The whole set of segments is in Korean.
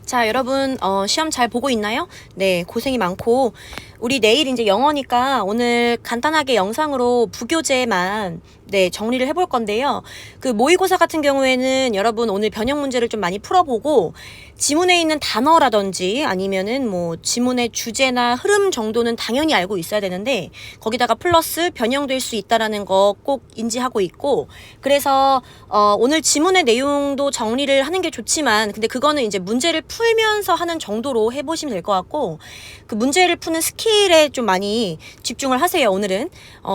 자, 여러분, 시험 잘 보고 있나요? 네, 고생이 많고, 우리 내일 이제 영어니까 오늘 간단하게 영상으로 부교재만, 네, 정리를 해볼 건데요. 그 모의고사 같은 경우에는 여러분 오늘 변형 문제를 좀 많이 풀어보고, 지문에 있는 단어라든지 아니면은 뭐 지문의 주제나 흐름 정도는 당연히 알고 있어야 되는데, 거기다가 플러스 변형될 수 있다라는 거 꼭 인지하고 있고, 그래서, 오늘 지문의 내용도 정리를 하는 게 좋지만, 근데 그거는 이제 문제를 풀면서 하는 정도로 해보시면 될 것 같고, 그 문제를 푸는 스킬에 좀 많이 집중을 하세요. 오늘은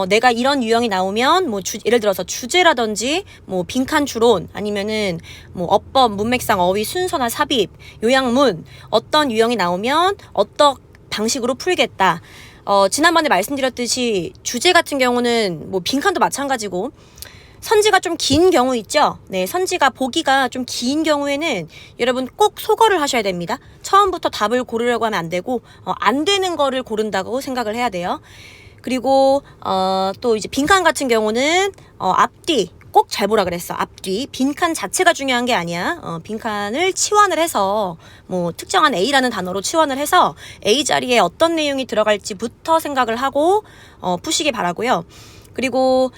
내가 이런 유형이 나오면 뭐 예를 들어서 주제라든지 뭐 빈칸 추론 아니면은 뭐 어법, 문맥상, 어휘, 순서나 삽입, 요약문 어떤 유형이 나오면 어떤 방식으로 풀겠다. 지난번에 말씀드렸듯이 주제 같은 경우는 뭐 빈칸도 마찬가지고 선지가 좀 긴 경우 있죠? 네, 선지가 보기가 좀 긴 경우에는 여러분 꼭 소거를 하셔야 됩니다. 처음부터 답을 고르려고 하면 안 되고, 안 되는 거를 고른다고 생각을 해야 돼요. 그리고, 또 이제 빈칸 같은 경우는, 앞뒤. 꼭 잘 보라 그랬어. 앞뒤. 빈칸 자체가 중요한 게 아니야. 빈칸을 치환을 해서, 뭐, 특정한 A라는 단어로 치환을 해서 A 자리에 어떤 내용이 들어갈지부터 생각을 하고, 푸시기 바라고요. 그리고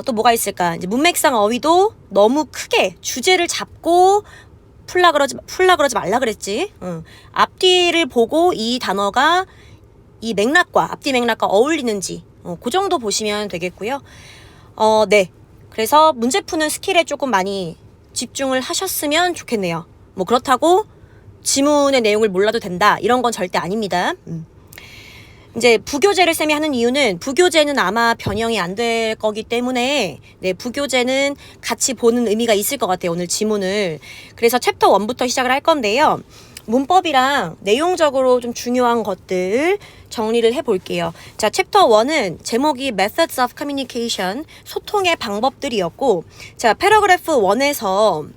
또 뭐가 있을까? 이제 문맥상 어휘도 너무 크게 주제를 잡고 풀라 그러지 말라 그랬지. 앞뒤를 보고 이 단어가 이 맥락과 앞뒤 맥락과 어울리는지 그 정도 보시면 되겠고요. 네. 그래서 문제 푸는 스킬에 조금 많이 집중을 하셨으면 좋겠네요. 뭐 그렇다고 지문의 내용을 몰라도 된다 이런 건 절대 아닙니다. 이제 부교재를 쌤이 하는 이유는 부교재는 아마 변형이 안 될 거기 때문에 네, 부교재는 같이 보는 의미가 있을 것 같아요. 오늘 지문을. 그래서 챕터 1부터 시작을 할 건데요. 문법이랑 내용적으로 좀 중요한 것들 정리를 해볼게요. 자, 챕터 1은 제목이 Methods of Communication, 소통의 방법들이었고, 자, 패러그래프 1에서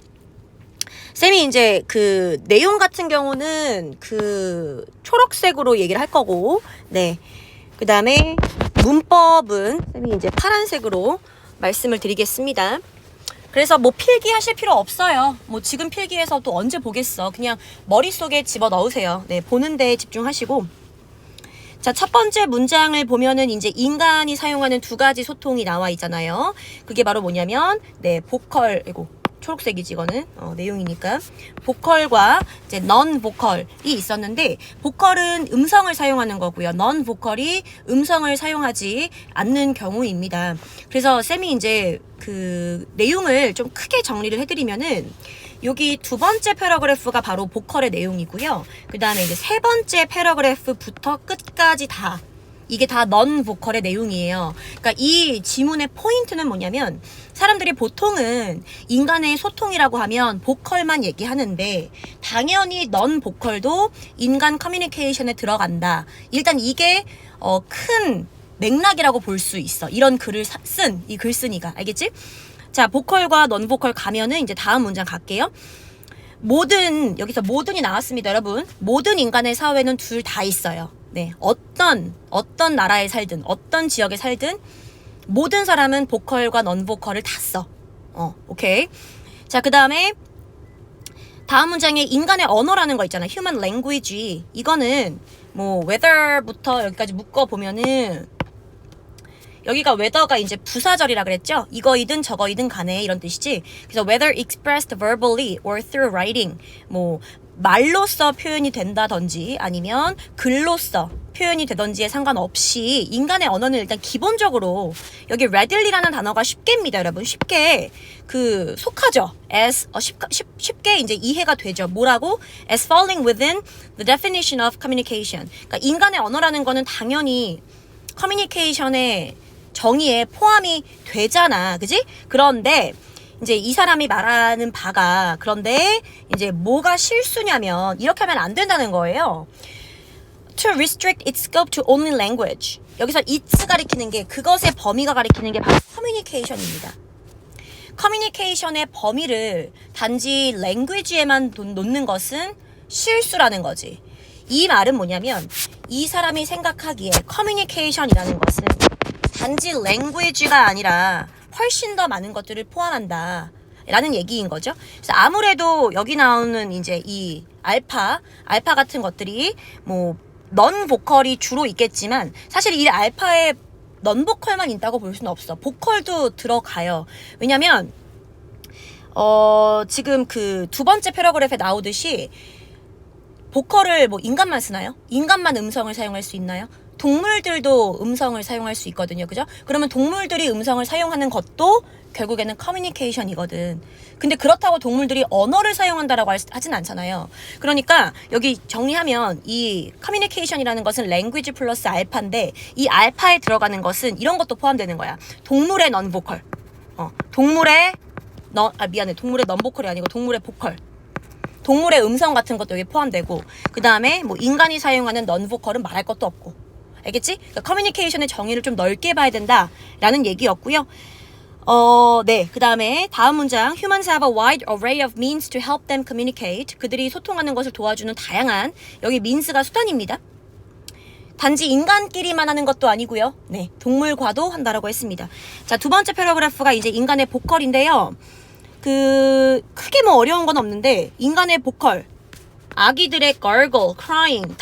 쌤이 이제 그 내용 같은 경우는 그 초록색으로 얘기를 할 거고, 네. 그 다음에 문법은 쌤이 이제 파란색으로 말씀을 드리겠습니다. 그래서 뭐 필기하실 필요 없어요. 뭐 지금 필기해서 또 언제 보겠어. 그냥 머릿속에 집어 넣으세요. 네, 보는 데에 집중하시고. 자, 첫 번째 문장을 보면은 이제 인간이 사용하는 두 가지 소통이 나와 있잖아요. 그게 바로 뭐냐면, 네, 보컬, 초록색이지 이거는 내용이니까 보컬과 이제 넌 보컬이 있었는데 보컬은 음성을 사용하는 거고요. 넌 보컬이 음성을 사용하지 않는 경우입니다. 그래서 쌤이 이제 그 내용을 좀 크게 정리를 해드리면은 여기 두 번째 패러그래프가 바로 보컬의 내용이고요. 그 다음에 이제 세 번째 패러그래프부터 끝까지 다 이게 다 넌 보컬의 내용이에요. 그러니까 이 지문의 포인트는 뭐냐면 사람들이 보통은 인간의 소통이라고 하면 보컬만 얘기하는데 당연히 넌 보컬도 인간 커뮤니케이션에 들어간다. 일단 이게 큰 맥락이라고 볼 수 있어. 이런 글을 쓴 이 글쓴이가. 알겠지? 자, 보컬과 넌 보컬 가면은 이제 다음 문장 갈게요. 여기서 모든이 나왔습니다, 여러분. 모든 인간의 사회는 둘 다 있어요. 네, 어떤 나라에 살든, 어떤 지역에 살든, 모든 사람은 보컬과 넌 보컬을 다 써. 오케이. 자, 그 다음에, 다음 문장에 인간의 언어라는 거 있잖아요. human language. 이거는, 뭐, whether부터 여기까지 묶어보면은, 여기가 whether가 이제 부사절이라 그랬죠? 이거이든 저거이든 간에 이런 뜻이지. 그래서 whether expressed verbally or through writing. 뭐, 말로써 표현이 된다든지 아니면 글로써 표현이 되던지에 상관없이 인간의 언어는 일단 기본적으로 여기 readily라는 단어가 쉽게입니다, 여러분. 쉽게 그 속하죠. as 쉽게 이제 이해가 되죠. 뭐라고? as falling within the definition of communication. 그러니까 인간의 언어라는 거는 당연히 커뮤니케이션의 정의에 포함이 되잖아. 그지? 그런데 이제 이 사람이 말하는 바가 그런데 이제 뭐가 실수냐면 이렇게 하면 안 된다는 거예요. To restrict its scope to only language. 여기서 its 가리키는 게 그것의 범위가 가리키는 게 바로 커뮤니케이션입니다. 커뮤니케이션의 범위를 단지 language에만 놓는 것은 실수라는 거지. 이 말은 뭐냐면 이 사람이 생각하기에 커뮤니케이션이라는 것은 단지 language가 아니라 훨씬 더 많은 것들을 포함한다. 라는 얘기인 거죠. 그래서 아무래도 여기 나오는 이제 이 알파 같은 것들이 뭐 넌 보컬이 주로 있겠지만 사실 이 알파에 넌 보컬만 있다고 볼 수는 없어. 보컬도 들어가요. 왜냐면 지금 그 두 번째 패러그래프에 나오듯이 보컬을 뭐 인간만 쓰나요? 인간만 음성을 사용할 수 있나요? 동물들도 음성을 사용할 수 있거든요. 그죠? 그러면 동물들이 음성을 사용하는 것도 결국에는 커뮤니케이션이거든. 근데 그렇다고 동물들이 언어를 사용한다라고 하진 않잖아요. 그러니까 여기 정리하면 이 커뮤니케이션이라는 것은 랭귀지 플러스 알파인데 이 알파에 들어가는 것은 이런 것도 포함되는 거야. 동물의 넌보컬. 동물의 동물의 넌보컬이 아니고 동물의 보컬. 동물의 음성 같은 것도 여기 포함되고 그 다음에 뭐 인간이 사용하는 넌보컬은 말할 것도 없고 알겠지? 그러니까 커뮤니케이션의 정의를 좀 넓게 봐야 된다라는 얘기였고요. 네. 그 다음에 다음 문장 Humans have a wide array of means to help them communicate. 그들이 소통하는 것을 도와주는 다양한 여기 means가 수단입니다. 단지 인간끼리만 하는 것도 아니고요. 네. 동물과도 한다라고 했습니다. 자, 두 번째 패러그래프가 이제 인간의 보컬인데요. 크게 뭐 어려운 건 없는데 인간의 보컬 아기들의 gargle, crying,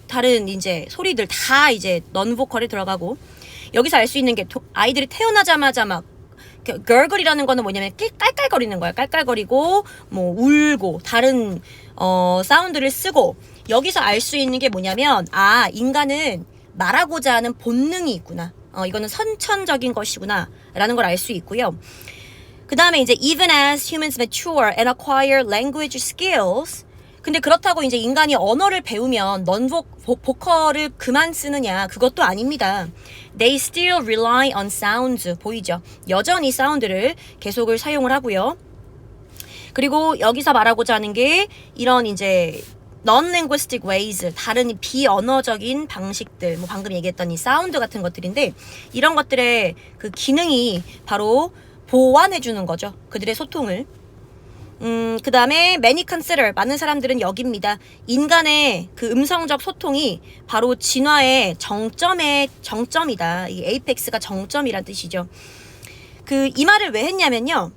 다른 이제 소리들 다 이제 넌보컬에 들어가고 여기서 알 수 있는 게 아이들이 태어나자마자 막 gargle이라는 거는 뭐냐면 깔깔거리는 거야. 깔깔거리고 뭐 울고 다른 사운드를 쓰고 여기서 알 수 있는 게 뭐냐면 인간은 말하고자 하는 본능이 있구나. 이거는 선천적인 것이구나 라는 걸 알 수 있고요. 그 다음에 이제 even as humans mature and acquire language skills 근데 그렇다고 이제 인간이 언어를 배우면 보컬을 그만 쓰느냐 그것도 아닙니다. They still rely on sounds 보이죠? 여전히 사운드를 계속을 사용을 하고요. 그리고 여기서 말하고자 하는 게 이런 이제 non-linguistic ways 다른 비언어적인 방식들 뭐 방금 얘기했던 이 사운드 같은 것들인데 이런 것들의 그 기능이 바로 보완해주는 거죠. 그들의 소통을. 그 다음에 many consider 많은 사람들은 여깁니다. 인간의 그 음성적 소통이 바로 진화의 정점이다. 이 에이펙스가 정점이란 뜻이죠. 이 말을 왜 했냐면요.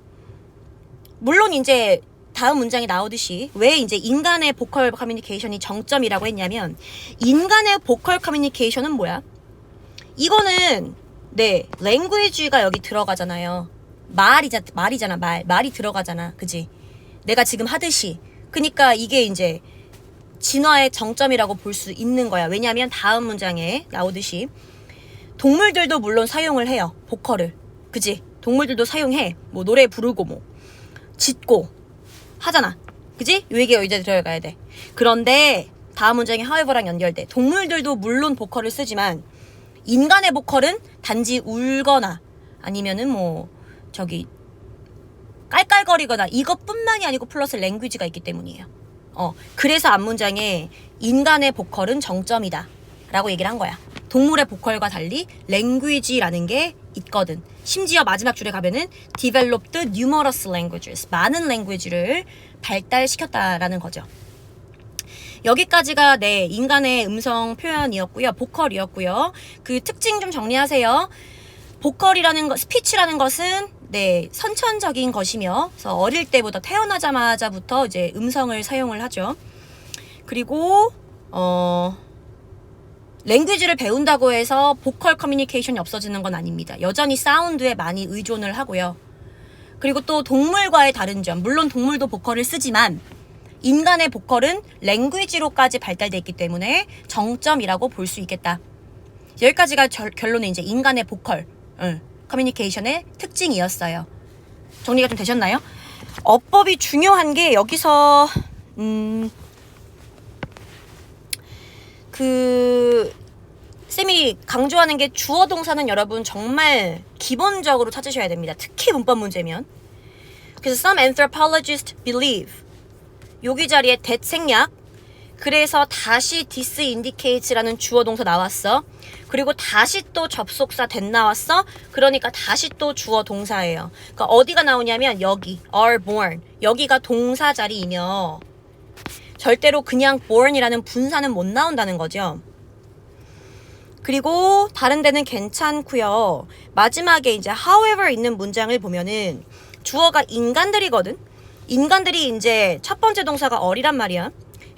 물론 이제 다음 문장에 나오듯이 왜 이제 인간의 보컬 커뮤니케이션이 정점이라고 했냐면 인간의 보컬 커뮤니케이션은 뭐야? 이거는 네, 랭귀지가 여기 들어가잖아요. 말이잖아. 말이 들어가잖아. 그지? 내가 지금 하듯이. 그러니까 이게 이제 진화의 정점이라고 볼 수 있는 거야. 왜냐하면 다음 문장에 나오듯이 동물들도 물론 사용을 해요. 보컬을. 그지? 동물들도 사용해. 뭐 노래 부르고 뭐 짖고 하잖아. 그지? 요 얘기가 이제 들어가야 돼. 그런데 다음 문장에 however랑 연결돼. 동물들도 물론 보컬을 쓰지만 인간의 보컬은 단지 울거나 아니면은 뭐 깔깔거리거나 이것뿐만이 아니고 플러스 랭귀지가 있기 때문이에요. 그래서 앞문장에 인간의 보컬은 정점이다 라고 얘기를 한 거야. 동물의 보컬과 달리 랭귀지라는 게 있거든. 심지어 마지막 줄에 가면은 developed numerous languages 많은 랭귀지를 발달시켰다라는 거죠. 여기까지가 네 인간의 음성 표현이었고요. 보컬이었고요. 그 특징 좀 정리하세요. 보컬이라는 것, 스피치라는 것은 네 선천적인 것이며 그래서 어릴 때부터 태어나자마자부터 이제 음성을 사용을 하죠. 그리고 랭귀지를 배운다고 해서 보컬 커뮤니케이션이 없어지는 건 아닙니다. 여전히 사운드에 많이 의존을 하고요. 그리고 또 동물과의 다른 점, 물론 동물도 보컬을 쓰지만 인간의 보컬은 랭귀지로까지 발달돼 있기 때문에 정점이라고 볼 수 있겠다. 여기까지가 결론은 이제 인간의 보컬 커뮤니케이션의 특징이었어요. 정리가 좀 되셨나요? 어법이 중요한 게 여기서 쌤이 강조하는 게 주어 동사는 여러분 정말 기본적으로 찾으셔야 됩니다. 특히 문법 문제면. 그래서 some anthropologists believe 여기 자리에 that 생략 그래서 다시 this indicates라는 주어 동사 나왔어. 그리고 다시 또 접속사 that 나왔어. 그러니까 다시 또 주어 동사예요. 그러니까 어디가 나오냐면 여기 are born 여기가 동사 자리이며 절대로 그냥 born이라는 분사는 못 나온다는 거죠. 그리고 다른 데는 괜찮고요. 마지막에 이제 however 있는 문장을 보면은 주어가 인간들이거든. 인간들이 이제 첫 번째 동사가 어리란 말이야.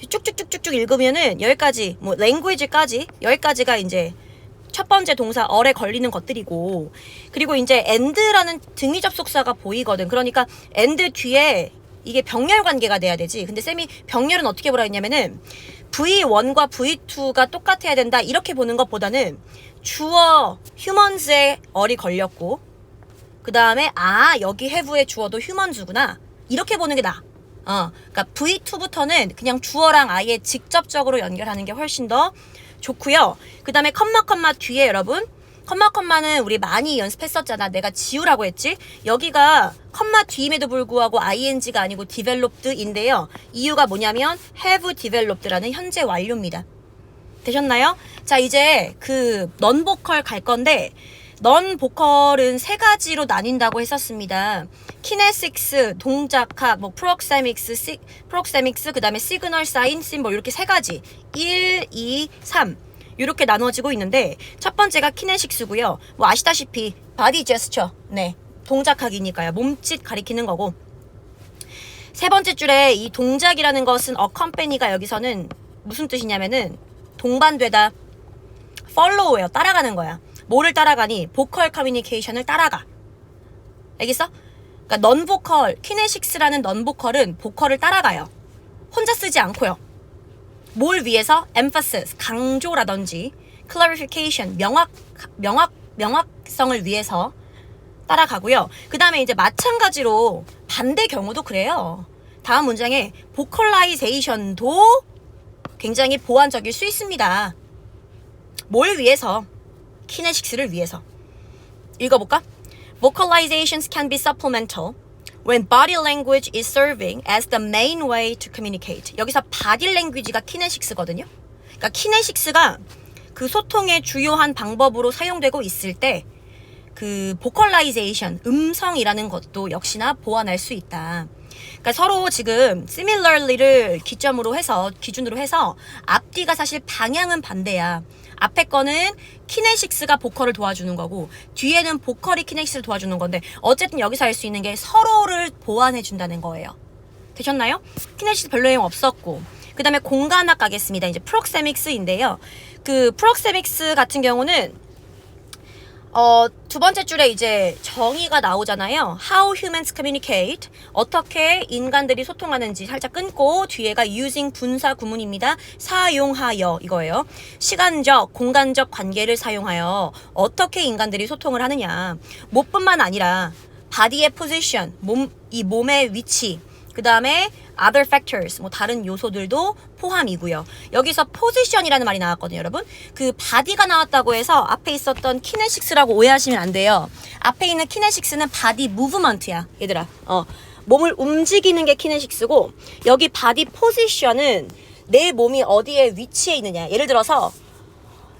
쭉쭉쭉쭉쭉 읽으면은 여기까지 뭐 language까지 여기까지가 이제 첫 번째 동사 어에 걸리는 것들이고, 그리고 이제 and라는 등위 접속사가 보이거든. 그러니까 and 뒤에 이게 병렬 관계가 돼야 되지. 근데 쌤이 병렬은 어떻게 보라 했냐면은 V1과 V2가 똑같아야 된다 이렇게 보는 것보다는 주어 humans에 어리 걸렸고 그 다음에 여기 have의 주어도 humans구나 이렇게 보는 게 나아. 그러니까 V2부터는 그냥 주어랑 아예 직접적으로 연결하는 게 훨씬 더 좋고요. 그 다음에 컴마 뒤에 여러분, 컴마는 우리 많이 연습했었잖아. 내가 지우라고 했지. 여기가 컴마 뒤임에도 불구하고 ing가 아니고 developed인데요. 이유가 뭐냐면 have developed라는 현재 완료입니다. 되셨나요? 자, 이제 그 넌보컬 갈 건데 넌보컬은 세 가지로 나뉜다고 했었습니다. 키네식스, 동작학, 뭐 프록세믹스, 그 다음에 시그널, 사인, 심볼 이렇게 세 가지 1, 2, 3 이렇게 나눠지고 있는데 첫 번째가 키네식스고요. 뭐 아시다시피 바디 제스처, 네, 동작학이니까요. 몸짓 가리키는 거고, 세 번째 줄에 이 동작이라는 것은 accompany가 여기서는 무슨 뜻이냐면은 동반되다, follow예요. 따라가는 거야. 뭐를 따라가니? 보컬 커뮤니케이션을 따라가. 알겠어? 그러니까 넌보컬, 키네식스라는 넌보컬은 보컬을 따라가요. 혼자 쓰지 않고요. 뭘 위해서? emphasis, 강조라든지 clarification, 명확성을 위해서 따라가고요. 그 다음에 이제 마찬가지로 반대 경우도 그래요. 다음 문장에 vocalization도 굉장히 보완적일 수 있습니다. 뭘 위해서? 키네식스를 위해서. 읽어볼까? Vocalizations can be supplemental when body language is serving as the main way to communicate. 여기서 body language가 키네식스거든요. 그러니까 키네식스가 그 소통의 주요한 방법으로 사용되고 있을 때 그 vocalization, 음성이라는 것도 역시나 보완할 수 있다. 그러니까 서로 지금 similarly를 기준으로 해서 앞뒤가 사실 방향은 반대야. 앞에 거는 키네식스가 보컬을 도와주는 거고 뒤에는 보컬이 키네식스를 도와주는 건데 어쨌든 여기서 할 수 있는 게 서로를 보완해 준다는 거예요. 되셨나요? 키네식스 별로 내용 없었고, 그 다음에 공간학 가겠습니다. 이제 프록세믹스인데요. 그 프록세믹스 같은 경우는 두 번째 줄에 이제 정의가 나오잖아요. How humans communicate. 어떻게 인간들이 소통하는지 살짝 끊고 뒤에가 using 분사 구문입니다. 사용하여 이거예요. 시간적, 공간적 관계를 사용하여 어떻게 인간들이 소통을 하느냐. 뭐뿐만 아니라 body의 position, 이 몸의 위치, 그 다음에 other factors, 뭐 다른 요소들도 포함이고요. 여기서 position이라는 말이 나왔거든요, 여러분. 그 body가 나왔다고 해서 앞에 있었던 kinetic스라고 오해하시면 안 돼요. 앞에 있는 kinetic스는 body movement야, 얘들아. 몸을 움직이는 게 kinetic스고 여기 body position은 내 몸이 어디에 위치해 있느냐. 예를 들어서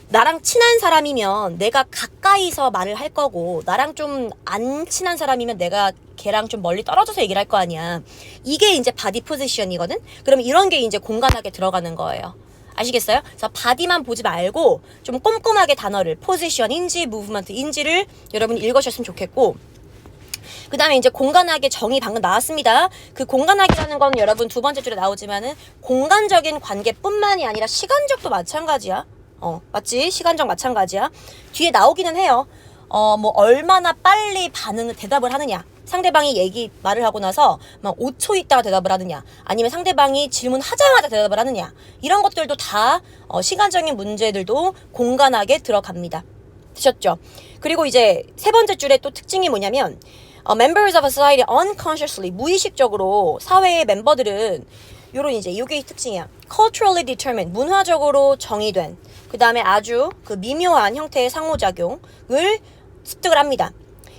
나랑 친한 사람이면 내가 가까이서 말을 할 거고 나랑 좀 안 친한 사람이면 내가 걔랑 좀 멀리 떨어져서 얘기를 할 거 아니야. 이게 이제 바디 포지션이거든. 그럼 이런 게 이제 공간하게 들어가는 거예요. 아시겠어요? 그래서 바디만 보지 말고 좀 꼼꼼하게 단어를 포지션인지 무브먼트인지를 여러분 읽으셨으면 좋겠고, 그 다음에 이제 공간학의 정의 방금 나왔습니다. 그 공간학이라는 건 여러분 두 번째 줄에 나오지만은 공간적인 관계뿐만이 아니라 시간적도 마찬가지야. 맞지? 시간적 마찬가지야. 뒤에 나오기는 해요. 뭐 얼마나 빨리 대답을 하느냐. 상대방이 말을 하고 나서 막 5초 있다가 대답을 하느냐. 아니면 상대방이 질문하자마자 대답을 하느냐. 이런 것들도 다 시간적인 문제들도 공간학에 들어갑니다. 되셨죠? 그리고 이제 세 번째 줄에 또 특징이 뭐냐면 members of a society unconsciously, 무의식적으로 사회의 멤버들은 요런 이제 이게 특징이야. culturally determined, 문화적으로 정의된, 그 다음에 아주 그 미묘한 형태의 상호작용을 습득을 합니다.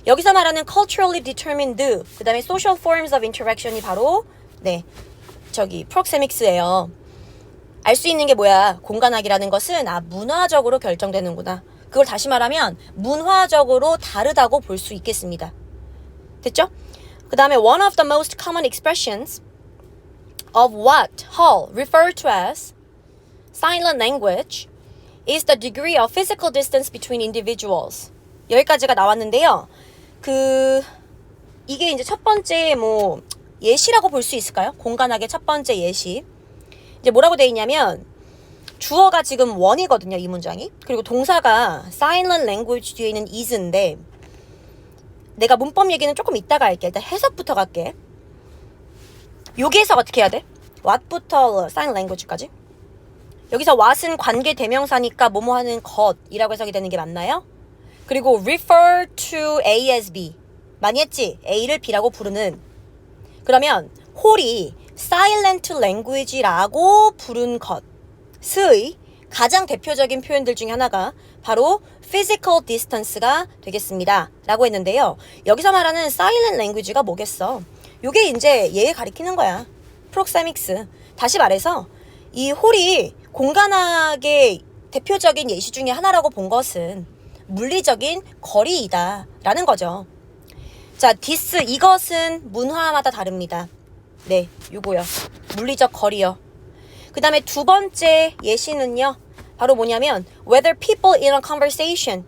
여기서 말하는 culturally determined, 그 다음에 social forms of interaction이 바로 프록세믹스예요. 알 수 있는 게 뭐야? 공간학이라는 것은 문화적으로 결정되는구나. 그걸 다시 말하면 문화적으로 다르다고 볼 수 있겠습니다. 됐죠? 그 다음에 one of the most common expressions of what Hall referred to as silent language is the degree of physical distance between individuals. 여기까지가 나왔는데요. 이게 이제 첫 번째 뭐 예시라고 볼 수 있을까요? 공간학의 첫 번째 예시. 이제 뭐라고 돼 있냐면 주어가 지금 one이거든요, 이 문장이. 그리고 동사가 silent language 뒤에 있는 is인데 내가 문법 얘기는 조금 이따가 할게. 일단 해석부터 갈게. 여기에서 어떻게 해야 돼? what부터 silent language까지? 여기서 what은 관계 대명사니까 뭐뭐 하는 것이라고 해석이 되는 게 맞나요? 그리고 refer to A as B. 많이 했지? A를 B라고 부르는. 그러면 홀이 silent language라고 부른 것의 가장 대표적인 표현들 중에 하나가 바로 physical distance가 되겠습니다. 라고 했는데요. 여기서 말하는 silent language가 뭐겠어? 요게 이제 얘 가리키는 거야. 프록세믹스. 다시 말해서 이 홀이 공간학의 대표적인 예시 중에 하나라고 본 것은 물리적인 거리이다 라는 거죠. 자, this 이것은 문화마다 다릅니다. 네, 요거요. 물리적 거리요. 그 다음에 두 번째 예시는요. 바로 뭐냐면 whether people in a conversation.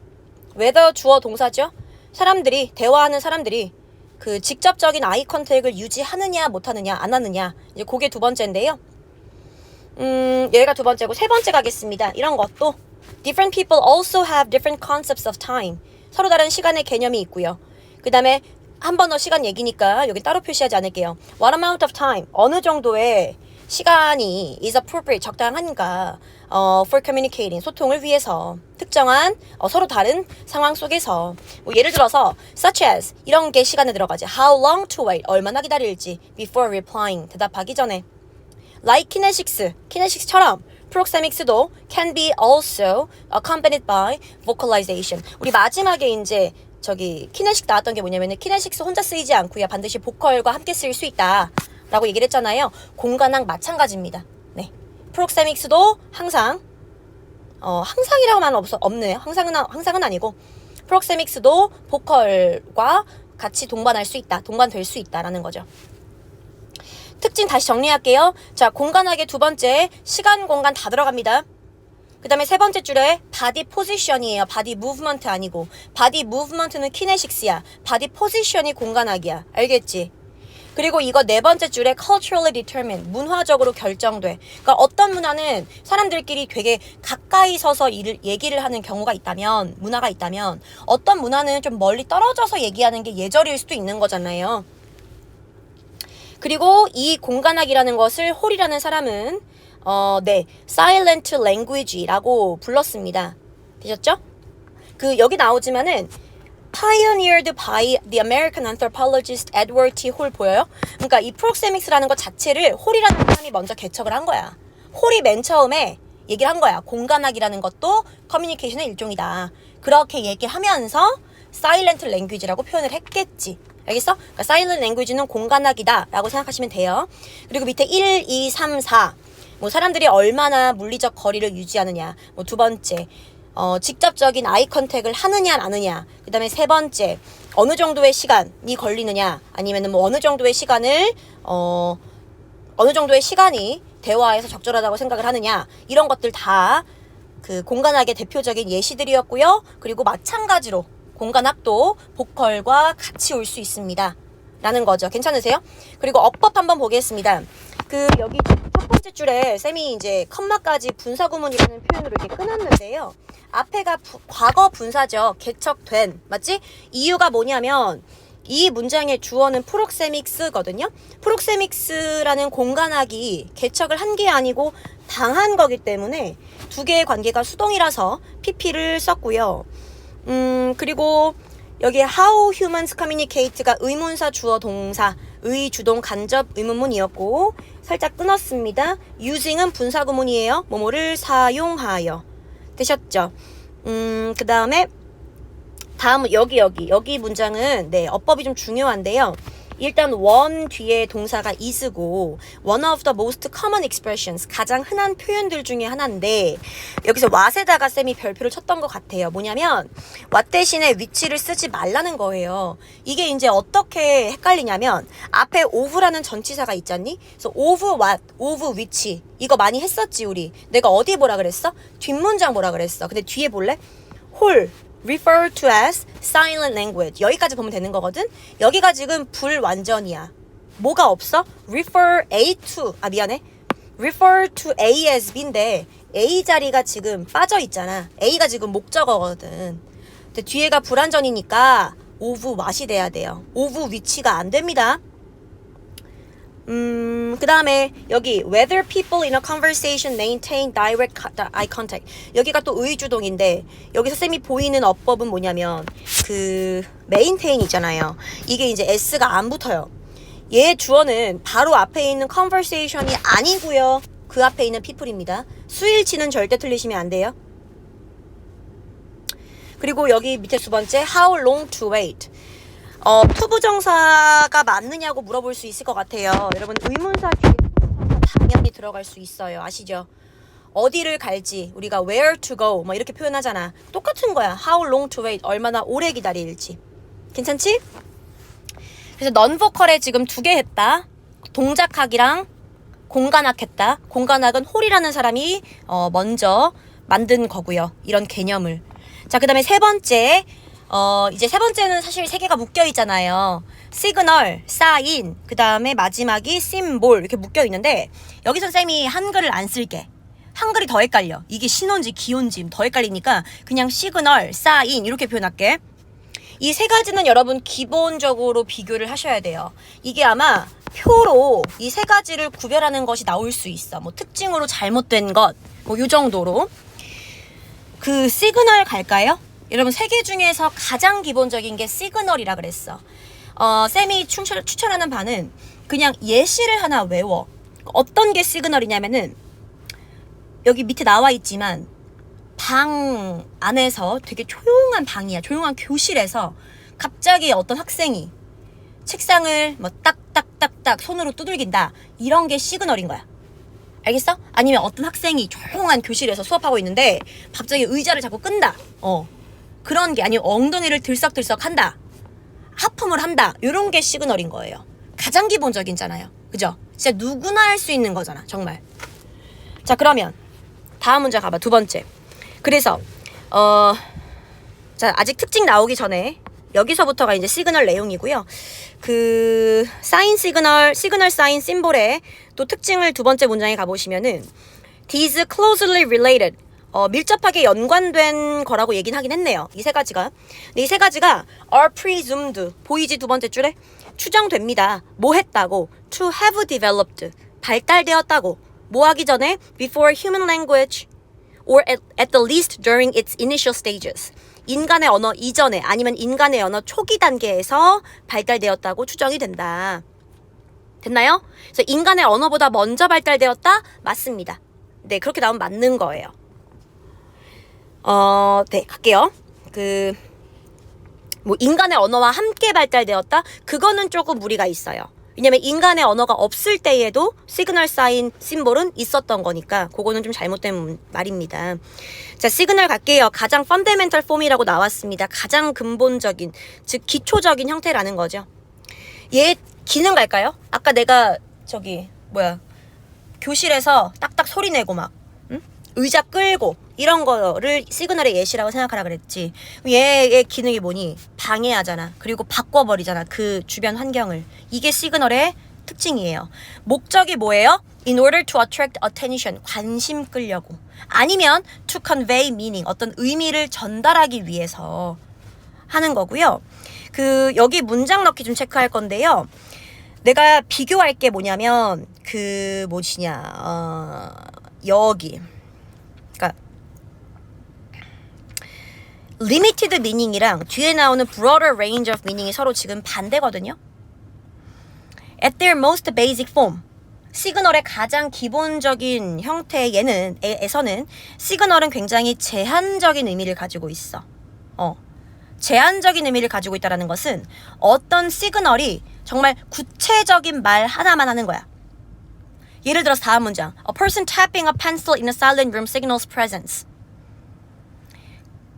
whether 주어 동사죠. 사람들이 대화하는 사람들이 그 직접적인 아이 컨택을 유지하느냐 못하느냐 안 하느냐. 이제 그게 두 번째인데요. 얘가 두 번째고 세 번째 가겠습니다. 이런 것도 different people also have different concepts of time. 서로 다른 시간의 개념이 있고요. 그 다음에 한 번 더 시간 얘기니까 여기 따로 표시하지 않을게요. What amount of time? 어느 정도의 시간이 is appropriate, 적당한가 for communicating, 소통을 위해서 특정한 서로 다른 상황 속에서 뭐 예를 들어서 such as 이런 게 시간에 들어가지. How long to wait? 얼마나 기다릴지 before replying, 대답하기 전에. Like kinesics, kinesics처럼 프록세믹스도 can be also accompanied by vocalization. 우리 마지막에 이제 저기 키네식 나왔던 게 뭐냐면은 키네식스 혼자 쓰이지 않고요. 반드시 보컬과 함께 쓰일 수 있다 라고 얘기를 했잖아요. 공간학 마찬가지입니다. 네, 프록세믹스도 항상 항상이라고 말은 없네요. 항상은 아니고 프록세믹스도 보컬과 같이 동반할 수 있다, 동반될 수 있다라는 거죠. 특징 다시 정리할게요. 자, 공간학의 두 번째 시간 공간 다 들어갑니다. 그 다음에 세 번째 줄에 body position이에요. body movement 아니고 body movement는 kinesics야. body position이 공간학이야. 알겠지? 그리고 이거 네 번째 줄에 culturally determined, 문화적으로 결정돼. 그러니까 어떤 문화는 사람들끼리 되게 가까이 서서 얘기를 하는 경우가 있다면, 문화가 있다면 어떤 문화는 좀 멀리 떨어져서 얘기하는 게 예절일 수도 있는 거잖아요. 그리고 이 공간학이라는 것을 홀이라는 사람은 네, silent language라고 불렀습니다. 되셨죠? 여기 나오지만은 pioneered by the American anthropologist Edward T. Hall 보여요? 그러니까 이 프록세믹스라는 것 자체를 홀이라는 사람이 먼저 개척을 한 거야. 홀이 맨 처음에 얘기를 한 거야. 공간학이라는 것도 커뮤니케이션의 일종이다. 그렇게 얘기하면서 silent language라고 표현을 했겠지. 알겠어? 그러니까 silent language는 공간학이다 라고 생각하시면 돼요. 그리고 밑에 1, 2, 3, 4 뭐 사람들이 얼마나 물리적 거리를 유지하느냐. 뭐 두 번째 직접적인 아이 컨택을 하느냐 안 하느냐. 그 다음에 세 번째 어느 정도의 시간이 걸리느냐 아니면은 뭐 어느 정도의 시간을 어느 정도의 시간이 대화에서 적절하다고 생각을 하느냐. 이런 것들 다 그 공간학의 대표적인 예시들이었고요. 그리고 마찬가지로 공간학도 보컬과 같이 올 수 있습니다 라는 거죠. 괜찮으세요? 그리고 어법 한번 보겠습니다. 여기 첫 번째 줄에 쌤이 이제 컴마까지 분사구문이라는 표현으로 이렇게 끊었는데요. 앞에가 과거 분사죠. 개척된. 맞지? 이유가 뭐냐면 이 문장의 주어는 프록세믹스거든요. 프록세믹스라는 공간학이 개척을 한 게 아니고 당한 거기 때문에 두 개의 관계가 수동이라서 PP를 썼고요. 그리고 여기 how humans communicate가 의문사 주어 동사 의 주동 간접 의문문이었고 살짝 끊었습니다. using은 분사구문이에요. 뭐뭐를 사용하여. 되셨죠? 그 다음에 다음은 여기 문장은 네, 어법이 좀 중요한데요. 일단 one 뒤에 동사가 is고 one of the most common expressions, 가장 흔한 표현들 중에 하나인데 여기서 what에다가 쌤이 별표를 쳤던 것 같아요. 뭐냐면 what 대신에 which를 쓰지 말라는 거예요. 이게 이제 어떻게 헷갈리냐면 앞에 of라는 전치사가 있잖니? 그래서 of what, of which 이거 많이 했었지 우리. 내가 어디에 뭐라 그랬어? 뒷문장 뭐라 그랬어? 근데 뒤에 볼래? 홀, refer to as silent language. 여기까지 보면 되는 거거든. 여기가 지금 불완전이야. 뭐가 없어? refer A to 미안해. refer to A as B인데 A 자리가 지금 빠져 있잖아. A가 지금 목적어거든. 근데 뒤에가 불완전이니까 of what이 돼야 돼요. of which가 안 됩니다. 그 다음에 여기 whether people in a conversation maintain direct eye contact. 여기가 또 의주동인데 여기서 쌤이 보이는 어법은 뭐냐면 그 maintain 있잖아요. 이게 이제 s가 안 붙어요. 얘 주어는 바로 앞에 있는 conversation이 아니고요. 그 앞에 있는 people입니다. 수일치는 절대 틀리시면 안 돼요. 그리고 여기 밑에 두 번째 how long to wait. 투부정사가 맞느냐고 물어볼 수 있을 것 같아요. 여러분 의문사 뒤에 투부정사 당연히 들어갈 수 있어요. 아시죠? 어디를 갈지 우리가 where to go 뭐 이렇게 표현하잖아. 똑같은 거야. how long to wait. 얼마나 오래 기다릴지. 괜찮지? 그래서 넌보컬에 지금 2개 했다. 동작학이랑 공간학 했다. 공간학은 홀이라는 사람이 먼저 만든 거고요. 이런 개념을. 자, 그 다음에 세 번째. 이제 세 번째는 사실 3개가 묶여 있잖아요. 시그널, 사인, 그 다음에 마지막이 심볼 이렇게 묶여 있는데 여기선 쌤이 한글을 안 쓸게. 한글이 더 헷갈려. 이게 신호인지 기호인지 더 헷갈리니까 그냥 시그널, 사인 이렇게 표현할게. 이 3가지는 여러분 기본적으로 비교를 하셔야 돼요. 이게 아마 표로 이 3가지를 구별하는 것이 나올 수 있어. 뭐 특징으로 잘못된 것, 뭐 요 정도로. 그 시그널 갈까요? 여러분 3개 중에서 가장 기본적인 게 시그널이라 그랬어. 쌤이 추천하는 바는 그냥 예시를 하나 외워. 어떤 게 시그널이냐면은 여기 밑에 나와 있지만 방 안에서 되게 조용한 방이야. 조용한 교실에서 갑자기 어떤 학생이 책상을 뭐 딱딱딱딱 손으로 두들긴다. 이런 게 시그널인 거야. 알겠어? 아니면 어떤 학생이 조용한 교실에서 수업하고 있는데 갑자기 의자를 자꾸 끈다. 그런 게 아니면 엉덩이를 들썩들썩 한다. 하품을 한다. 이런 게 시그널인 거예요. 가장 기본적이잖아요. 그죠? 진짜 누구나 할 수 있는 거잖아. 정말. 자, 그러면 다음 문제 가봐. 2번째. 그래서 자, 아직 특징 나오기 전에 여기서부터가 이제 시그널 내용이고요. 그 사인 시그널 사인 심볼의 또 특징을 2번째 문장에 가보시면은 these closely related 밀접하게 연관된 거라고 얘기는 하긴 했네요. 이 3가지가. 근데 이 3가지가 are presumed 보이지 2번째 줄에 추정됩니다. 뭐 했다고? to have developed 발달되었다고. 뭐 하기 전에? before human language or at the least during its initial stages. 인간의 언어 이전에 아니면 인간의 언어 초기 단계에서 발달되었다고 추정이 된다. 됐나요? 그래서 인간의 언어보다 먼저 발달되었다? 맞습니다. 네, 그렇게 나오면 맞는 거예요. 네, 갈게요. 뭐 인간의 언어와 함께 발달되었다? 그거는 조금 무리가 있어요. 왜냐면 인간의 언어가 없을 때에도 시그널 사인 심볼은 있었던 거니까 그거는 좀 잘못된 말입니다. 자, 시그널 갈게요. 가장 펀더멘털 폼이라고 나왔습니다. 가장 근본적인, 즉 기초적인 형태라는 거죠. 얘 기능 갈까요? 아까 내가 교실에서 딱딱 소리 내고 막 의자 끌고 이런 거를 시그널의 예시라고 생각하라 그랬지. 얘의 기능이 뭐니? 방해하잖아. 그리고 바꿔버리잖아. 그 주변 환경을. 이게 시그널의 특징이에요. 목적이 뭐예요? In order to attract attention. 관심 끌려고. 아니면 to convey meaning. 어떤 의미를 전달하기 위해서 하는 거고요. 여기 문장 넣기 좀 체크할 건데요. 내가 비교할 게 뭐냐면 여기. 그러니까 limited meaning이랑 뒤에 나오는 broader range of meaning이 서로 지금 반대거든요. At their most basic form, 시그널의 가장 기본적인 형태에서는 시그널은 굉장히 제한적인 의미를 가지고 있어. 제한적인 의미를 가지고 있다는 것은 어떤 시그널이 정말 구체적인 말 하나만 하는 거야. 예를 들어서 다음 문장. A person tapping a pencil in a silent room signals presence.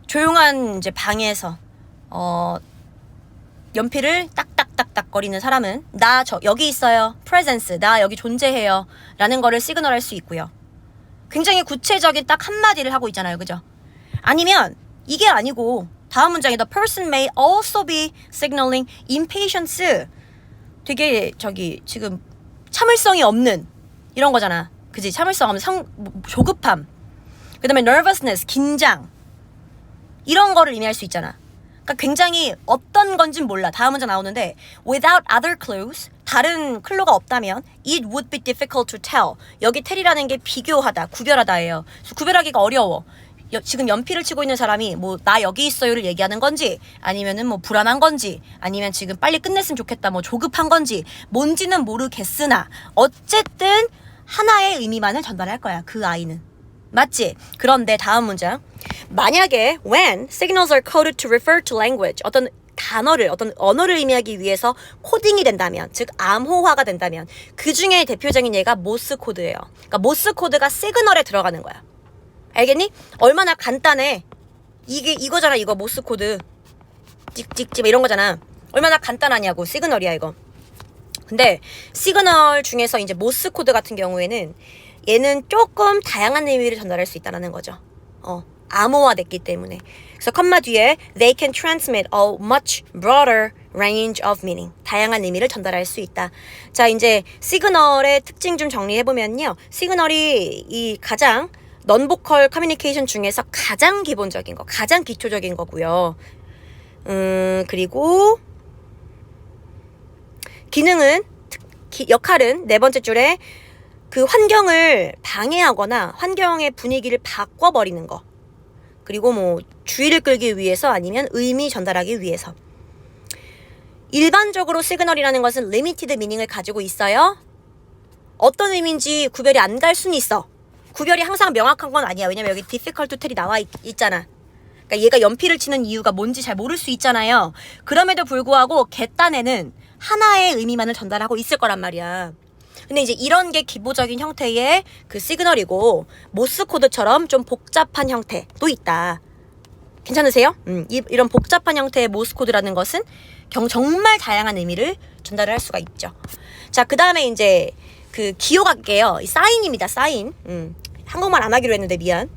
조용한 이제 방에서 연필을 딱딱딱딱 거리는 사람은 나 여기 있어요. presence. 나 여기 존재해요. 라는 거를 시그널할 수 있고요. 굉장히 구체적인 딱 한마디를 하고 있잖아요. 그죠? 아니면 이게 아니고 다음 문장에 the person may also be signaling impatience. 되게 지금 참을성이 없는 이런 거잖아. 그지? 참을성 없는 조급함. 그 다음에 nervousness, 긴장. 이런 거를 의미할 수 있잖아. 그러니까 굉장히 어떤 건진 몰라. 다음 문장 나오는데 without other clues, 다른 클로가 없다면 it would be difficult to tell. 여기 tell이라는 게 비교하다, 구별하다예요. 그래서 구별하기가 어려워. 지금 연필을 치고 있는 사람이 뭐 나 여기 있어요를 얘기하는 건지 아니면은 뭐 불안한 건지 아니면 지금 빨리 끝냈으면 좋겠다 뭐 조급한 건지 뭔지는 모르겠으나 어쨌든 하나의 의미만을 전달할 거야. 그 아이는. 맞지? 그런데 다음 문장. 만약에 when signals are coded to refer to language, 어떤 언어를 의미하기 위해서 코딩이 된다면, 즉 암호화가 된다면 그 중에 대표적인 예가 모스 코드예요. 그러니까 모스 코드가 시그널에 들어가는 거야. 알겠니? 얼마나 간단해. 이거잖아. 이거 모스 코드. 찍찍찍 이런 거잖아. 얼마나 간단하냐고. 시그널이야 이거. 근데 시그널 중에서 이제 모스 코드 같은 경우에는 얘는 조금 다양한 의미를 전달할 수 있다는 거죠. 암호화됐기 때문에. 그래서 컴마 뒤에 they can transmit a much broader range of meaning. 다양한 의미를 전달할 수 있다. 자, 이제 시그널의 특징 좀 정리해보면요. 시그널이 이 가장 넌보컬 커뮤니케이션 중에서 가장 기본적인 거, 가장 기초적인 거고요. 그리고 기능은, 역할은 네 번째 줄에 그 환경을 방해하거나 환경의 분위기를 바꿔버리는 거. 그리고 뭐 주의를 끌기 위해서 아니면 의미 전달하기 위해서. 일반적으로 시그널이라는 것은 limited meaning을 가지고 있어요. 어떤 의미인지 구별이 안 갈 수는 있어. 구별이 항상 명확한 건 아니야. 왜냐면 여기 difficult to tell이 나와 있잖아. 그러니까 얘가 연필을 치는 이유가 뭔지 잘 모를 수 있잖아요. 그럼에도 불구하고 갯단에는 하나의 의미만을 전달하고 있을 거란 말이야. 근데 이제 이런 게 기본적인 형태의 그 시그널이고 모스 코드처럼 좀 복잡한 형태도 있다. 괜찮으세요? 이런 복잡한 형태의 모스 코드라는 것은 정말 다양한 의미를 전달을 할 수가 있죠. 자, 그 다음에 이제 그 기호 갈게요. 사인입니다. 사인. 한국말 안 하기로 했는데 미안.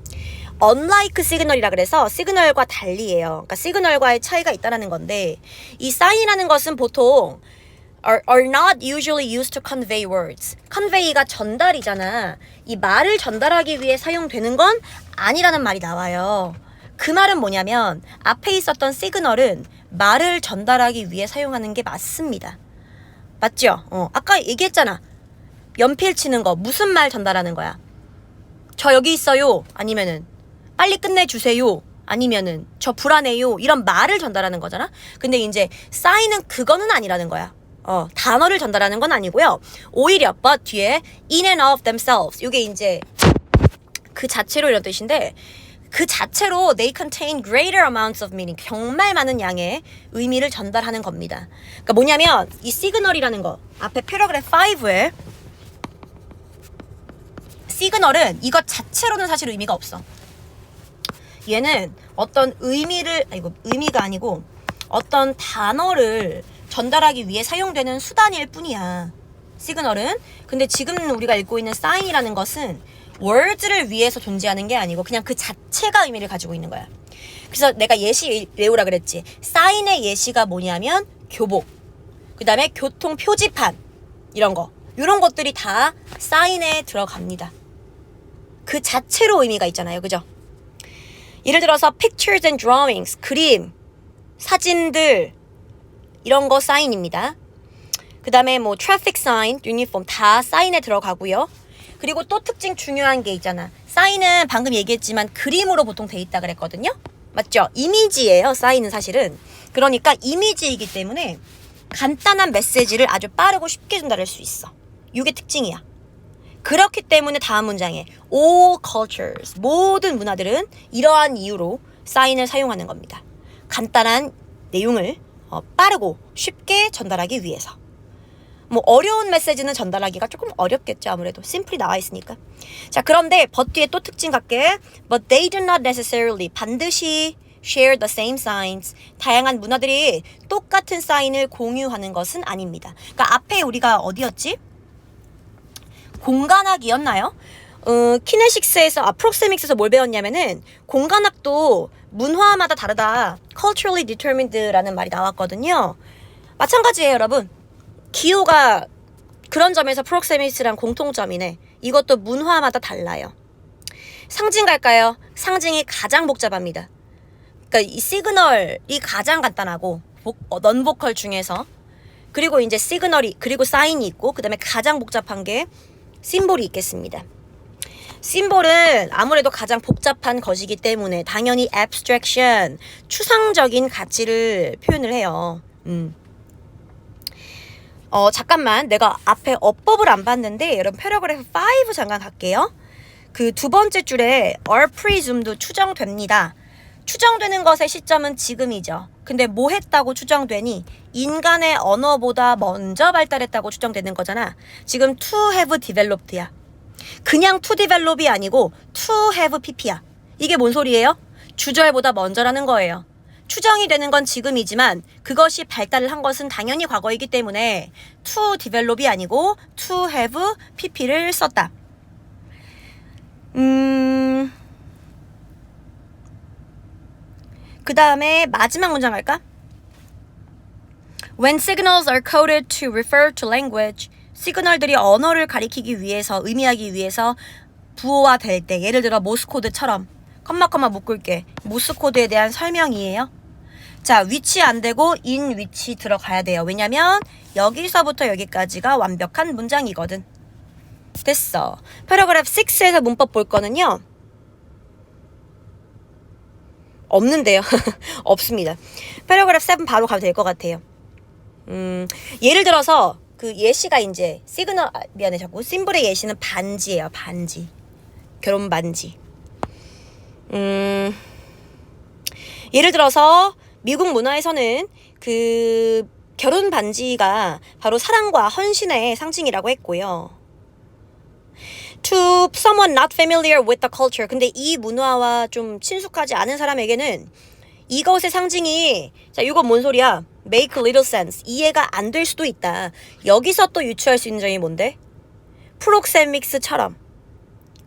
unlike 시그널이라 그래서 시그널과 달리예요. 그러니까 시그널과의 차이가 있다는 건데 이 사인이라는 것은 보통 are not usually used to convey words. convey가 전달이잖아. 이 말을 전달하기 위해 사용되는 건 아니라는 말이 나와요. 그 말은 뭐냐면 앞에 있었던 시그널은 말을 전달하기 위해 사용하는 게 맞습니다. 맞죠? 아까 얘기했잖아. 연필 치는 거 무슨 말 전달하는 거야? 저 여기 있어요. 아니면은 빨리 끝내주세요. 아니면은 저 불안해요. 이런 말을 전달하는 거잖아. 근데 이제 사인은 그거는 아니라는 거야. 단어를 전달하는 건 아니고요. 오히려 but 뒤에 in and of themselves. 이게 이제 그 자체로 이런 뜻인데 그 자체로 they contain greater amounts of meaning. 정말 많은 양의 의미를 전달하는 겁니다. 그러니까 뭐냐면 이 시그널이라는 거 앞에 패러그래프 5에 시그널은 이것 자체로는 사실 의미가 없어. 얘는 어떤 의미가 아니고 어떤 단어를 전달하기 위해 사용되는 수단일 뿐이야. 시그널은. 근데 지금 우리가 읽고 있는 사인이라는 것은 words를 위해서 존재하는 게 아니고 그냥 그 자체가 의미를 가지고 있는 거야. 그래서 내가 예시 외우라 그랬지. 사인의 예시가 뭐냐면 교복, 그 다음에 교통 표지판 이런 것들이 다 사인에 들어갑니다. 그 자체로 의미가 있잖아요. 그죠? 예를 들어서 pictures and drawings, 그림, 사진들 이런 거 사인입니다. 그 다음에 뭐 traffic sign, 유니폼 다 사인에 들어가고요. 그리고 또 특징 중요한 게 있잖아. 사인은 방금 얘기했지만 그림으로 보통 돼 있다 그랬거든요. 맞죠? 이미지예요. 사인은 사실은. 그러니까 이미지이기 때문에 간단한 메시지를 아주 빠르고 쉽게 전달할 수 있어. 이게 특징이야. 그렇기 때문에 다음 문장에 all cultures, 모든 문화들은 이러한 이유로 사인을 사용하는 겁니다. 간단한 내용을 빠르고 쉽게 전달하기 위해서. 뭐 어려운 메시지는 전달하기가 조금 어렵겠죠. 아무래도 심플이 나와 있으니까. 자, 그런데 but 뒤에 또 특징 갈게. But they do not necessarily, 반드시 share the same signs. 다양한 문화들이 똑같은 사인을 공유하는 것은 아닙니다. 그러니까 앞에 우리가 어디였지? 공간학이었나요? 키네식스에서 프록세믹스에서 뭘 배웠냐면은 공간학도 문화마다 다르다. culturally determined라는 말이 나왔거든요. 마찬가지예요, 여러분. 기호가 그런 점에서 프록세믹스랑 공통점이네. 이것도 문화마다 달라요. 상징 갈까요? 상징이 가장 복잡합니다. 그러니까 이 시그널이 가장 간단하고 넌보컬 중에서 그리고 이제 시그널이 그리고 사인이 있고 그 다음에 가장 복잡한 게 심볼이 있겠습니다. 심볼은 아무래도 가장 복잡한 것이기 때문에 당연히 abstraction, 추상적인 가치를 표현을 해요. 잠깐만 내가 앞에 어법을 안 봤는데 여러분 패러그래프 5 잠깐 갈게요. 그 두 번째 줄에 are presumed도 추정됩니다. 추정되는 것의 시점은 지금이죠. 근데 뭐 했다고 추정되니? 인간의 언어보다 먼저 발달했다고 추정되는 거잖아. 지금 to have developed야. 그냥 to develop이 아니고 to have pp야. 이게 뭔 소리예요? 주절보다 먼저라는 거예요. 추정이 되는 건 지금이지만 그것이 발달을 한 것은 당연히 과거이기 때문에 to develop이 아니고 to have pp를 썼다. 그 다음에 마지막 문장 갈까? When signals are coded to refer to language, 시그널들이 언어를 가리키기 위해서, 의미하기 위해서 부호화될 때, 예를 들어 모스코드처럼 컴마 묶을게. 모스코드에 대한 설명이에요. 자, 위치 안 되고 in 위치 들어가야 돼요. 왜냐면 여기서부터 여기까지가 완벽한 문장이거든. 됐어. 패러그래프 6에서 문법 볼 거는요. 없는데요. 없습니다. 패러그래프 7 바로 가도 될 것 같아요. 예를 들어서 그 예시가 이제 시그널 미안해 자꾸 심볼의 예시는 반지예요. 반지. 결혼 반지. 예를 들어서 미국 문화에서는 그 결혼 반지가 바로 사랑과 헌신의 상징이라고 했고요. To someone not familiar with the culture. 근데 이 문화와 좀 친숙하지 않은 사람에게는 이것의 상징이 자 이건 뭔 소리야? Make little sense. 이해가 안 될 수도 있다. 여기서 또 유추할 수 있는 점이 뭔데? 프록세믹스처럼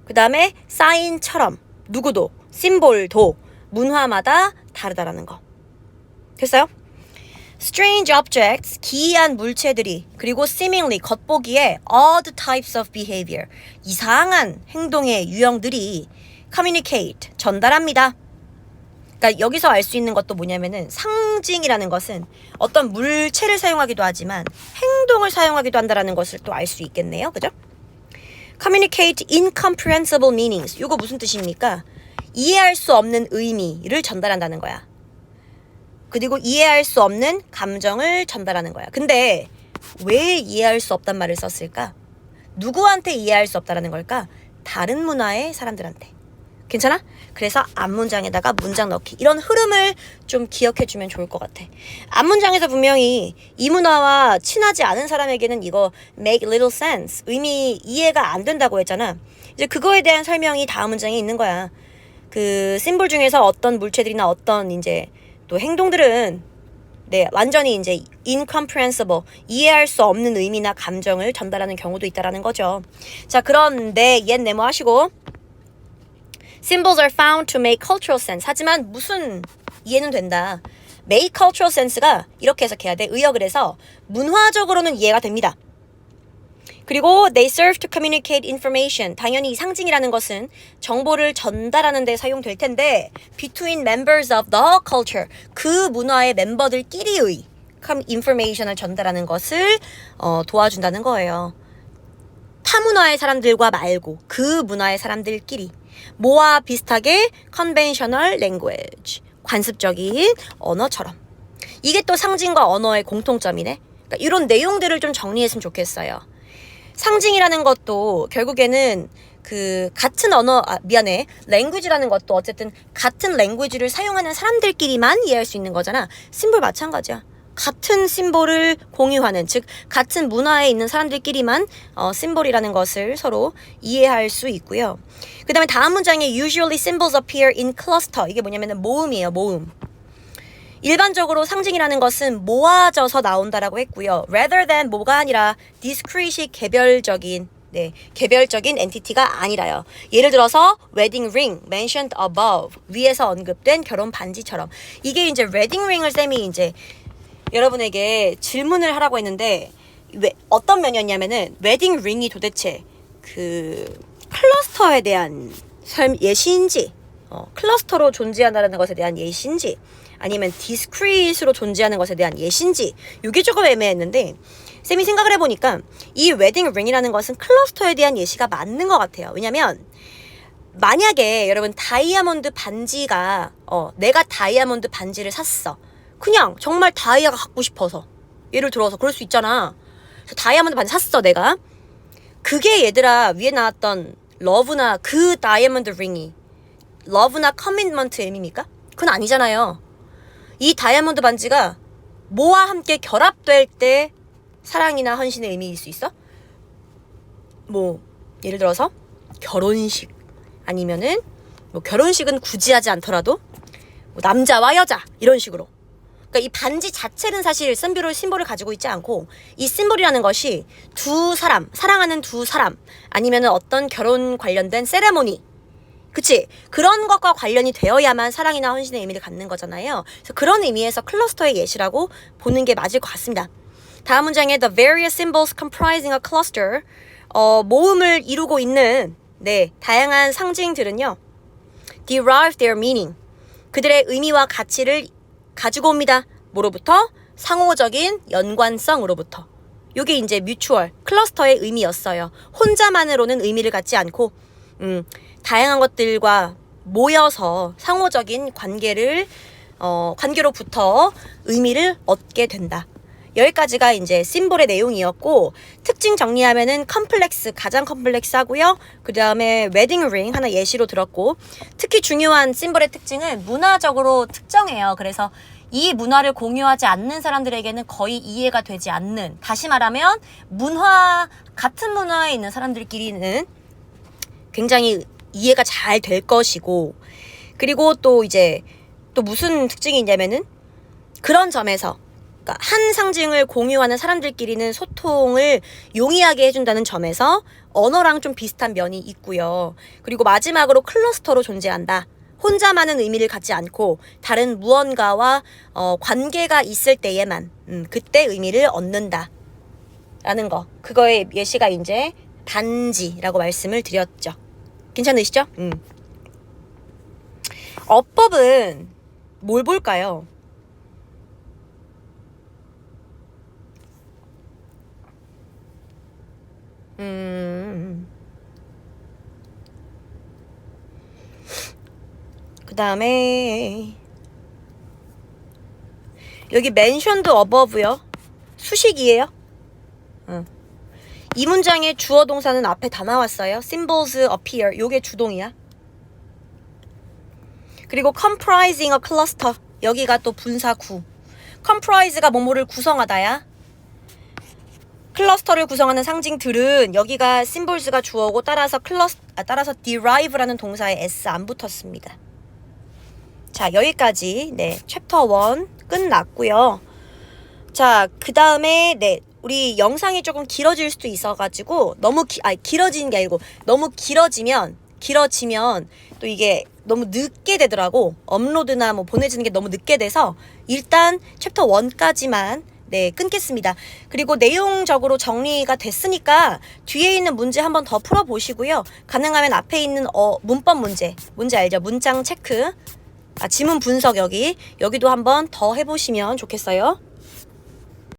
그 다음에 사인처럼 누구도 심볼도 문화마다 다르다라는 거. 됐어요? Strange objects, 기이한 물체들이 그리고 seemingly, 겉보기에 odd types of behavior, 이상한 행동의 유형들이 communicate, 전달합니다. 그러니까 여기서 알 수 있는 것도 뭐냐면은 상징이라는 것은 어떤 물체를 사용하기도 하지만 행동을 사용하기도 한다는 것을 또 알 수 있겠네요. 그죠? communicate incomprehensible meanings. 이거 무슨 뜻입니까? 이해할 수 없는 의미를 전달한다는 거야. 그리고 이해할 수 없는 감정을 전달하는 거야. 근데 왜 이해할 수 없단 말을 썼을까? 누구한테 이해할 수 없다라는 걸까? 다른 문화의 사람들한테. 괜찮아? 그래서 앞문장에다가 문장 넣기. 이런 흐름을 좀 기억해주면 좋을 것 같아. 앞문장에서 분명히 이 문화와 친하지 않은 사람에게는 이거 make little sense, 의미 이해가 안 된다고 했잖아. 이제 그거에 대한 설명이 다음 문장에 있는 거야. 그 심볼 중에서 어떤 물체들이나 어떤 이제 또 행동들은 네 완전히 이제 incomprehensible, 이해할 수 없는 의미나 감정을 전달하는 경우도 있다라는 거죠. 자, 그런데 옛 네모 하시고 Symbols are found to make cultural sense. 하지만 무슨 이해는 된다. make cultural sense가 이렇게 해석해야 돼. 의역을 해서 문화적으로는 이해가 됩니다. 그리고 they serve to communicate information. 당연히 이 상징이라는 것은 정보를 전달하는 데 사용될 텐데 between members of the culture. 그 문화의 멤버들끼리의 information을 전달하는 것을 도와준다는 거예요. 타 문화의 사람들과 말고 그 문화의 사람들끼리. 뭐와 비슷하게 conventional language, 관습적인 언어처럼. 이게 또 상징과 언어의 공통점이네. 그러니까 이런 내용들을 좀 정리했으면 좋겠어요. 상징이라는 것도 결국에는 그 같은 언어, language라는 것도 어쨌든 같은 language를 사용하는 사람들끼리만 이해할 수 있는 거잖아. 심볼 마찬가지야. 같은 심볼을 공유하는, 즉 같은 문화에 있는 사람들끼리만 심볼이라는 것을 서로 이해할 수 있고요. 그 다음에 다음 문장에 usually symbols appear in cluster. 이게 뭐냐면 모음이에요. 모음. 일반적으로 상징이라는 것은 모아져서 나온다라고 했고요. rather than 뭐가 아니라 discrete, 개별적인 네, 개별적인 엔티티가 아니라요. 예를 들어서 wedding ring mentioned above 위에서 언급된 결혼 반지처럼 이게 이제 wedding ring을 쌤이 이제 여러분에게 질문을 하라고 했는데 왜 어떤 면이었냐면은 웨딩 링이 도대체 그 클러스터에 대한 예시인지 클러스터로 존재한다는 것에 대한 예시인지 아니면 디스크릿으로 존재하는 것에 대한 예시인지 이게 조금 애매했는데 쌤이 생각을 해보니까 이 웨딩 링이라는 것은 클러스터에 대한 예시가 맞는 것 같아요. 왜냐면 만약에 여러분 다이아몬드 반지가 내가 다이아몬드 반지를 샀어. 그냥 정말 다이아가 갖고 싶어서 예를 들어서 그럴 수 있잖아. 다이아몬드 반지 샀어 내가. 그게 얘들아 위에 나왔던 러브나 그 다이아몬드 링이 러브나 커미트먼트 의미입니까? 그건 아니잖아요. 이 다이아몬드 반지가 뭐와 함께 결합될 때 사랑이나 헌신의 의미일 수 있어? 뭐 예를 들어서 결혼식 아니면은 뭐 결혼식은 굳이 하지 않더라도 뭐 남자와 여자 이런 식으로. 그러니까 이 반지 자체는 사실 심볼을 가지고 있지 않고 이 심볼이라는 것이 두 사람, 사랑하는 두 사람 아니면은 어떤 결혼 관련된 세레모니 그치? 그런 것과 관련이 되어야만 사랑이나 헌신의 의미를 갖는 거잖아요. 그래서 그런 의미에서 클러스터의 예시라고 보는 게 맞을 것 같습니다. 다음 문장에 the various symbols comprising a cluster 모음을 이루고 있는 다양한 상징들은요 derive their meaning 그들의 의미와 가치를 가지고 옵니다. 뭐로부터? 상호적인 연관성으로부터. 요게 이제 뮤추얼 클러스터의 의미였어요. 혼자만으로는 의미를 갖지 않고 다양한 것들과 모여서 상호적인 관계로부터 의미를 얻게 된다. 여기까지가 이제 심볼의 내용이었고 특징 정리하면은 컴플렉스 가장 컴플렉스하고요. 그 다음에 웨딩 링 하나 예시로 들었고 특히 중요한 심볼의 특징은 문화적으로 특정해요. 그래서 이 문화를 공유하지 않는 사람들에게는 거의 이해가 되지 않는 다시 말하면 같은 문화에 있는 사람들끼리는 굉장히 이해가 잘 될 것이고 그리고 또 무슨 특징이 있냐면은 그런 점에서 그러니까 한 상징을 공유하는 사람들끼리는 소통을 용이하게 해준다는 점에서 언어랑 좀 비슷한 면이 있고요. 그리고 마지막으로 클러스터로 존재한다. 혼자만은 의미를 갖지 않고 다른 무언가와 관계가 있을 때에만 그때 의미를 얻는다. 라는 거. 그거의 예시가 이제 반지라고 말씀을 드렸죠. 괜찮으시죠? 어법은 뭘 볼까요? 그 다음에 여기 mentioned above요. 수식이에요. 이 문장의 주어 동사는 앞에 다 나왔어요. symbols appear. 요게 주동이야. 그리고 comprising a cluster. 여기가 또 분사구. comprise가 뭐뭐를 구성하다야. 클러스터를 구성하는 상징들은 여기가 symbols가 주어고 따라서 derive라는 동사에 s 안 붙었습니다. 자, 여기까지 챕터 1 끝났고요. 자, 그 다음에 우리 영상이 조금 길어질 수도 있어가지고 길어지는 게 아니고 너무 길어지면 또 이게 너무 늦게 되더라고. 업로드나 뭐 보내지는 게 너무 늦게 돼서 일단 챕터 1까지만 끊겠습니다. 그리고 내용적으로 정리가 됐으니까 뒤에 있는 문제 한번 더 풀어보시고요. 가능하면 앞에 있는 문법 문제 알죠? 문장 체크, 지문 분석 여기도 한번 더 해보시면 좋겠어요.